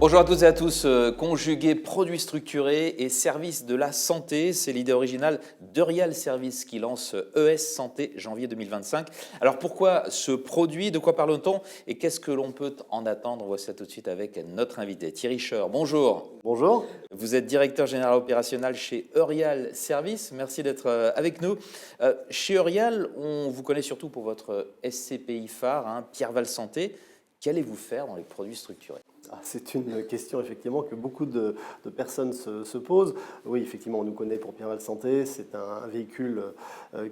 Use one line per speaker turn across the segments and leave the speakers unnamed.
Bonjour à toutes et à tous. Conjuguer produits structurés et services de la santé, c'est l'idée originale d'Eurial Service qui lance ES Santé janvier 2025. Alors pourquoi ce produit? De quoi parle-t-on? Et qu'est-ce que l'on peut en attendre? On voit ça tout de suite avec notre invité Thierry Scheur. Bonjour.
Bonjour.
Vous êtes directeur général opérationnel chez Eurial Service. Merci d'être avec nous. Chez Eurial, on vous connaît surtout pour votre SCPI phare, Pierreval Santé. Qu'allez-vous faire dans les produits structurés?
C'est une question effectivement que beaucoup de personnes se posent. Oui, effectivement, on nous connaît pour Pierreval Santé. C'est un véhicule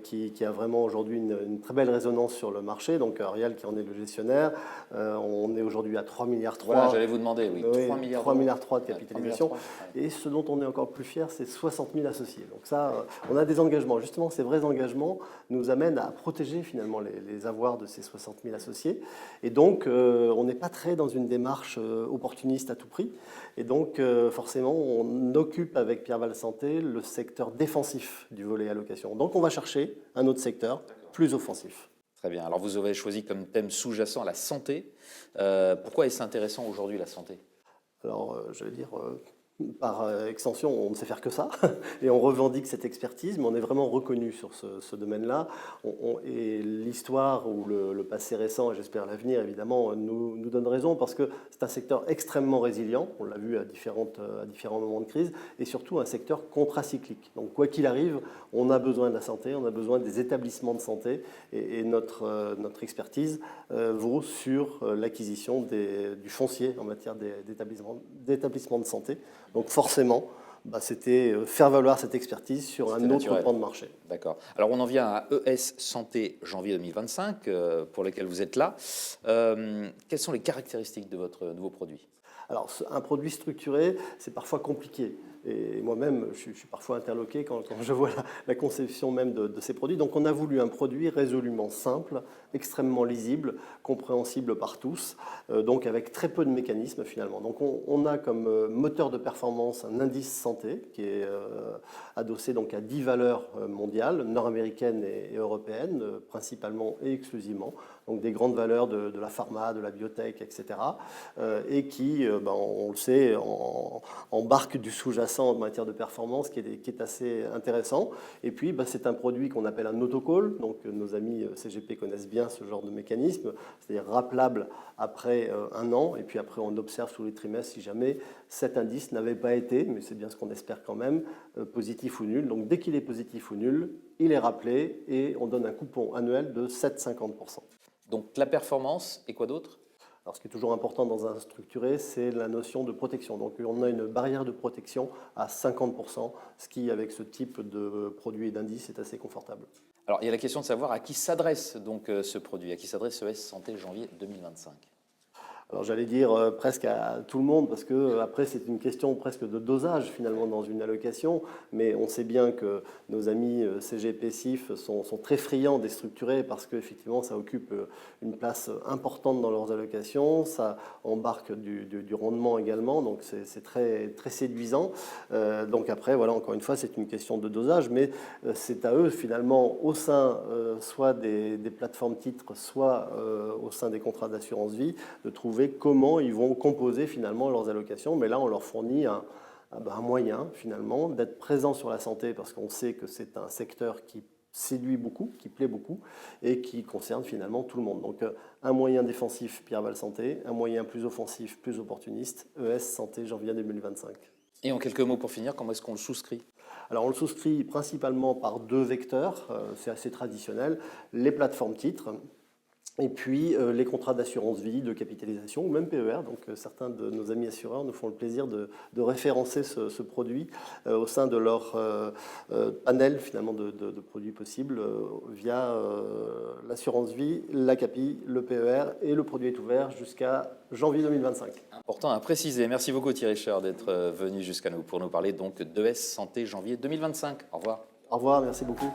qui a vraiment aujourd'hui une très belle résonance sur le marché. Donc Eurial qui en est le gestionnaire. On est aujourd'hui à 3,3 milliards.
Voilà, j'allais vous demander, oui.
3,3 milliards de capitalisation. Et ce dont on est encore plus fier, c'est 60 000 associés. Donc ça, on a des engagements. Justement, ces vrais engagements nous amènent à protéger finalement les avoirs de ces 60 000 associés. Et donc, on n'est pas très dans une démarche opportuniste à tout prix. Et donc, forcément, on occupe avec Pierreval Santé le secteur défensif du volet allocation. Donc, on va chercher un autre secteur plus offensif.
Très bien. Alors, vous avez choisi comme thème sous-jacent la santé. Pourquoi est-ce intéressant aujourd'hui, la santé?
Alors, je vais dire, par extension, on ne sait faire que ça, et on revendique cette expertise, mais on est vraiment reconnu sur ce domaine-là. Et l'histoire ou le passé récent, et j'espère l'avenir, évidemment, nous donne raison, parce que c'est un secteur extrêmement résilient, on l'a vu à différents moments de crise, et surtout un secteur contracyclique. Donc quoi qu'il arrive, on a besoin de la santé, on a besoin des établissements de santé, et notre expertise vaut sur l'acquisition du foncier en matière d'établissements de santé. Donc forcément, c'était faire valoir cette expertise sur un autre pan de marché.
D'accord. Alors on en vient à ES Santé janvier 2025, pour lequel vous êtes là. Quelles sont les caractéristiques de votre nouveau produit?
Alors, un produit structuré, c'est parfois compliqué. Et moi-même, je suis parfois interloqué quand je vois la conception même de ces produits. Donc, on a voulu un produit résolument simple, extrêmement lisible, compréhensible par tous, donc avec très peu de mécanismes finalement. Donc, on a comme moteur de performance un indice santé qui est adossé donc à 10 valeurs mondiales, nord-américaines et européennes, principalement et exclusivement. Donc, des grandes valeurs de la pharma, de la biotech, etc. Et qui, on le sait, embarque du sous-jacent en matière de performance qui est assez intéressant. Et puis, c'est un produit qu'on appelle un autocall. Donc, nos amis CGP connaissent bien ce genre de mécanisme, c'est-à-dire rappelable après un an. Et puis après, on observe tous les trimestres si jamais cet indice n'avait pas été, mais c'est bien ce qu'on espère quand même, positif ou nul. Donc, dès qu'il est positif ou nul, il est rappelé et on donne un coupon annuel de 7,50%.
Donc, la performance et quoi d'autre?
Alors, ce qui est toujours important dans un structuré, c'est la notion de protection. Donc, on a une barrière de protection à 50%, ce qui, avec ce type de produit et d'indice, est assez confortable.
Alors, il y a la question de savoir à qui s'adresse donc ce produit, à qui s'adresse ES Santé janvier 2025.
Alors j'allais dire presque à tout le monde, parce que après c'est une question presque de dosage finalement dans une allocation, mais on sait bien que nos amis CGP SIF sont très friands des structurés parce qu'effectivement ça occupe une place importante dans leurs allocations, ça embarque du rendement également, donc c'est très, très séduisant. Donc après, voilà, encore une fois, c'est une question de dosage, mais c'est à eux finalement au sein soit des plateformes titres, soit au sein des contrats d'assurance vie, de trouver comment ils vont composer finalement leurs allocations. Mais là, on leur fournit un moyen finalement d'être présent sur la santé parce qu'on sait que c'est un secteur qui séduit beaucoup, qui plaît beaucoup et qui concerne finalement tout le monde. Donc un moyen défensif, Pierreval Santé, un moyen plus offensif, plus opportuniste, ES Santé janvier 2025.
Et en quelques mots pour finir, comment est-ce qu'on le souscrit?
Alors on le souscrit principalement par deux vecteurs, c'est assez traditionnel, les plateformes titres, et puis les contrats d'assurance vie, de capitalisation ou même PER. Donc certains de nos amis assureurs nous font le plaisir de référencer ce produit au sein de leur panel finalement de produits possibles via l'assurance vie, la CAPI, le PER, et le produit est ouvert jusqu'à janvier 2025.
Important à préciser. Merci beaucoup Thierry Scheur d'être venu jusqu'à nous pour nous parler donc d'ES Santé janvier 2025. Au revoir.
Au revoir, merci beaucoup.